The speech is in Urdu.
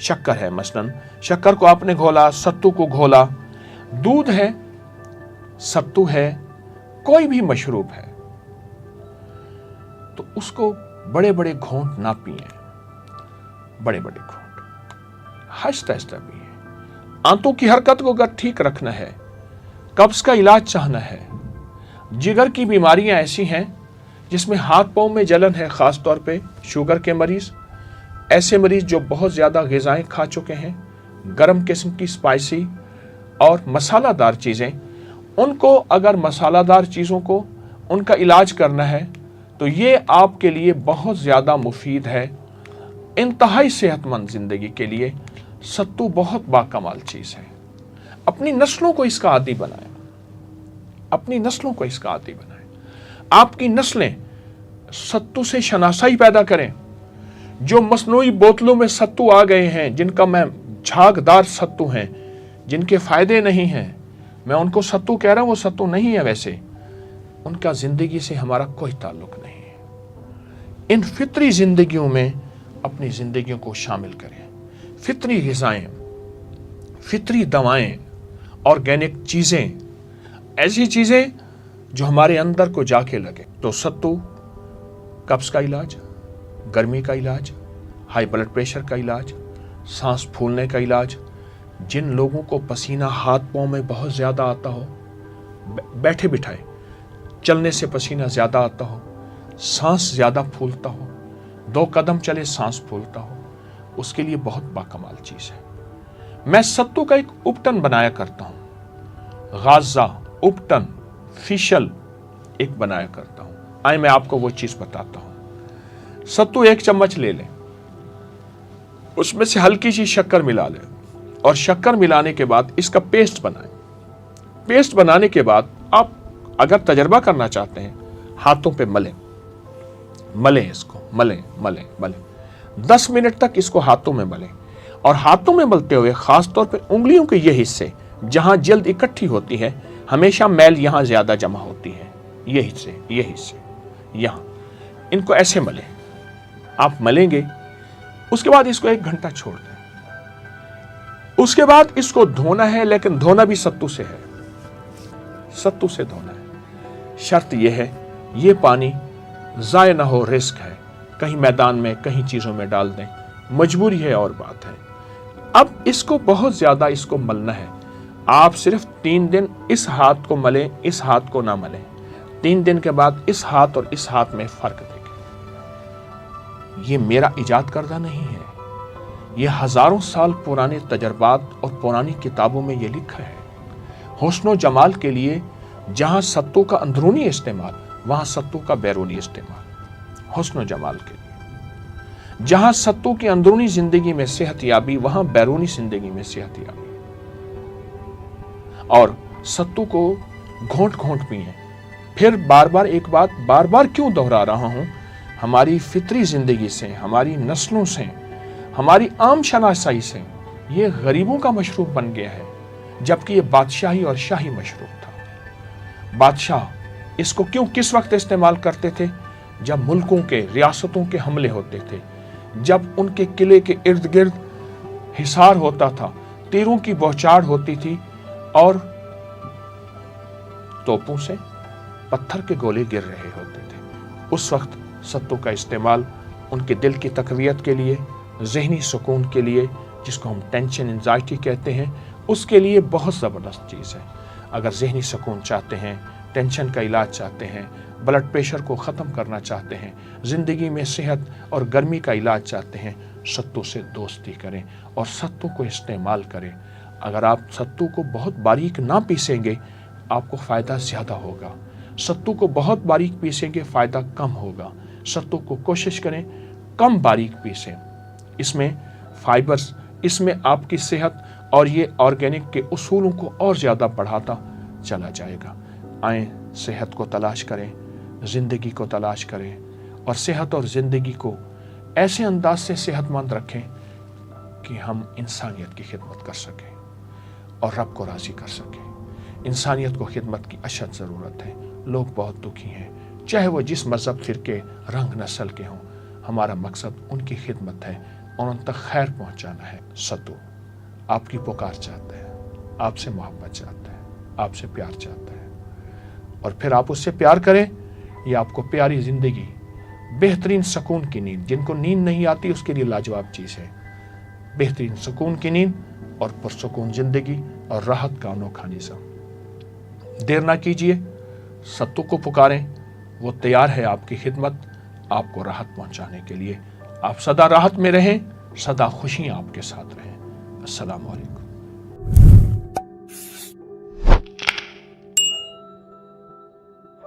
شکر ہے مثلاً, شکر کو آپ نے گھولا, ستو کو گھولا, دودھ ہے, ستو ہے, کوئی بھی مشروب ہے, تو اس کو بڑے بڑے گھونٹ نہ پئیں, بڑے بڑے گھونٹ, آہستہ آہستہ پئیں. آنتوں کی حرکت کو اگر ٹھیک رکھنا ہے, قبض کا علاج چاہنا ہے, جگر کی بیماریاں ایسی ہیں جس میں ہاتھ پاؤں میں جلن ہے, خاص طور پہ شوگر کے مریض, ایسے مریض جو بہت زیادہ غذائیں کھا چکے ہیں, گرم قسم کی اسپائسی اور مسالہ دار چیزیں, ان کو اگر مسالہ دار چیزوں کو ان کا علاج کرنا ہے تو یہ آپ کے لیے بہت زیادہ مفید ہے. انتہائی صحت مند زندگی کے لیے ستو بہت باکمال چیز ہے. اپنی نسلوں کو اس کا عادی بنائیں, اپنی نسلوں کو اس کا عادی بنائیں. آپ کی نسلیں ستو سے شناسائی پیدا کریں. جو مصنوعی بوتلوں میں ستو آ گئے ہیں, جن کا میں جھاگدار ستو ہیں, جن کے فائدے نہیں ہیں, میں ان کو ستو کہہ رہا ہوں, وہ ستو نہیں ہے. ویسے ان کا زندگی سے ہمارا کوئی تعلق نہیں ہے. ان فطری زندگیوں میں اپنی زندگیوں کو شامل کریں. فطری غذائیں, فطری دوائیں, آرگینک چیزیں, ایسی چیزیں جو ہمارے اندر کو جا کے لگے. تو ستو قبض کا علاج, گرمی کا علاج, ہائی بلڈ پریشر کا علاج, سانس پھولنے کا علاج. جن لوگوں کو پسینہ ہاتھ پاؤں میں بہت زیادہ آتا ہو, بیٹھے بٹھائے چلنے سے پسینہ زیادہ آتا ہو, سانس زیادہ پھولتا ہو, 2 قدم چلے سانس پھولتا ہو, اس کے لیے بہت باکمال چیز ہے. میں ستو کا ایک اپٹن بنایا کرتا ہوں, غازہ, اپٹن, فیشل ایک بنایا کرتا ہوں. آئیں میں آپ کو وہ چیز بتاتا ہوں. ستو 1 چمچ لے لیں, اس میں سے ہلکی سی شکر ملا لیں, اور شکر ملانے کے بعد اس کا پیسٹ بنائیں. پیسٹ بنانے کے بعد آپ اگر تجربہ کرنا چاہتے ہیں, ہاتھوں پہ ملیں, ملیں اس کو, ملیں ملیں ملیں 10 منٹ تک اس کو ہاتھوں میں ملیں. اور ہاتھوں میں ملتے ہوئے خاص طور پہ انگلیوں کے یہ حصے جہاں جلد اکٹھی ہوتی ہے, ہمیشہ میل یہاں زیادہ جمع ہوتی ہے, یہ حصے یہاں, ان کو ایسے ملیں. آپ ملیں گے, اس کے بعد اس کو 1 گھنٹہ چھوڑ دیں. اس کے بعد اس کو دھونا ہے, لیکن دھونا بھی ستو سے ہے, ستو سے دھونا ہے. شرط یہ ہے یہ پانی ضائع نہ ہو, رسک ہے, کہیں میدان میں کہیں چیزوں میں ڈال دیں, مجبوری ہے اور بات ہے. اب اس کو بہت زیادہ اس کو ملنا ہے. آپ صرف 3 دن اس ہاتھ کو ملیں, اس ہاتھ کو نہ ملیں. 3 دن کے بعد اس ہاتھ اور اس ہاتھ میں فرق دیکھیں. یہ میرا ایجاد کردہ نہیں ہے, یہ ہزاروں سال پرانے تجربات اور پرانی کتابوں میں یہ لکھا ہے. حسن و جمال کے لیے جہاں ستو کا اندرونی استعمال, وہاں ستو کا بیرونی استعمال. حسن و جمال کے لیے جہاں ستو کی اندرونی زندگی میں صحت یابی, وہاں بیرونی زندگی میں صحت یابی. اور ستو کو گھونٹ گھونٹ پئیں. پھر بار بار ایک بات بار بار کیوں دہرا رہا ہوں, ہماری فطری زندگی سے, ہماری نسلوں سے, ہماری عام شناسائی سے یہ غریبوں کا مشروب بن گیا ہے, جبکہ یہ بادشاہی اور شاہی مشروب تھا. بادشاہ اس کو کس وقت استعمال کرتے تھے؟ جب ملکوں کے, ریاستوں کے حملے ہوتے تھے, جب ان کے قلعے کے ارد گرد حصار ہوتا تھا, تیروں کی بوچھاڑ ہوتی تھی اور توپوں سے پتھر کے گولے گر رہے ہوتے تھے. اس وقت ستو کا استعمال ان کے دل کی تقویت کے لیے, ذہنی سکون کے لیے, جس کو ہم ٹینشن انزائٹی کہتے ہیں, اس کے لیے بہت زبردست چیز ہے. اگر ذہنی سکون چاہتے ہیں, ٹینشن کا علاج چاہتے ہیں, بلڈ پریشر کو ختم کرنا چاہتے ہیں, زندگی میں صحت اور گرمی کا علاج چاہتے ہیں, ستو سے دوستی کریں اور ستو کو استعمال کریں. اگر آپ ستو کو بہت باریک نہ پیسیں گے, آپ کو فائدہ زیادہ ہوگا. ستو کو بہت باریک پیسیں گے, فائدہ کم ہوگا. ستو کو کوشش کریں کم باریک پیسیں. اس میں فائبرز, اس میں آپ کی صحت اور یہ آرگینک کے اصولوں کو اور زیادہ بڑھاتا چلا جائے گا. آئیں صحت کو تلاش کریں, زندگی کو تلاش کریں, اور صحت اور زندگی کو ایسے انداز سے صحت مند رکھیں کہ ہم انسانیت کی خدمت کر سکیں اور رب کو راضی کر سکیں. انسانیت کو خدمت کی اشد ضرورت ہے. لوگ بہت دکھی ہیں, چاہے وہ جس مذہب, فرقے, رنگ, نسل کے ہوں. ہمارا مقصد ان کی خدمت ہے اور ان تک خیر پہنچانا ہے۔ ستو آپ کی پکار چاہتا ہے، آپ سے محبت چاہتا ہے، آپ سے پیار چاہتا ہے، اور پھر آپ اس سے پیار کریں، یہ آپ کو پیاری زندگی، بہترین سکون کی نیند، جن کو نیند نہیں آتی اس کے لیے لاجواب چیز ہے، بہترین سکون کی نیند اور پرسکون زندگی اور راحت کا انوکھا نظام۔ دیر نہ کیجیے، ستو کو پکاریں، وہ تیار ہے آپ کی خدمت، آپ کو راحت پہنچانے کے لیے۔ آپ سدا راحت میں رہیں، سدا خوشیاں آپ کے ساتھ رہیں۔ السلام علیکم۔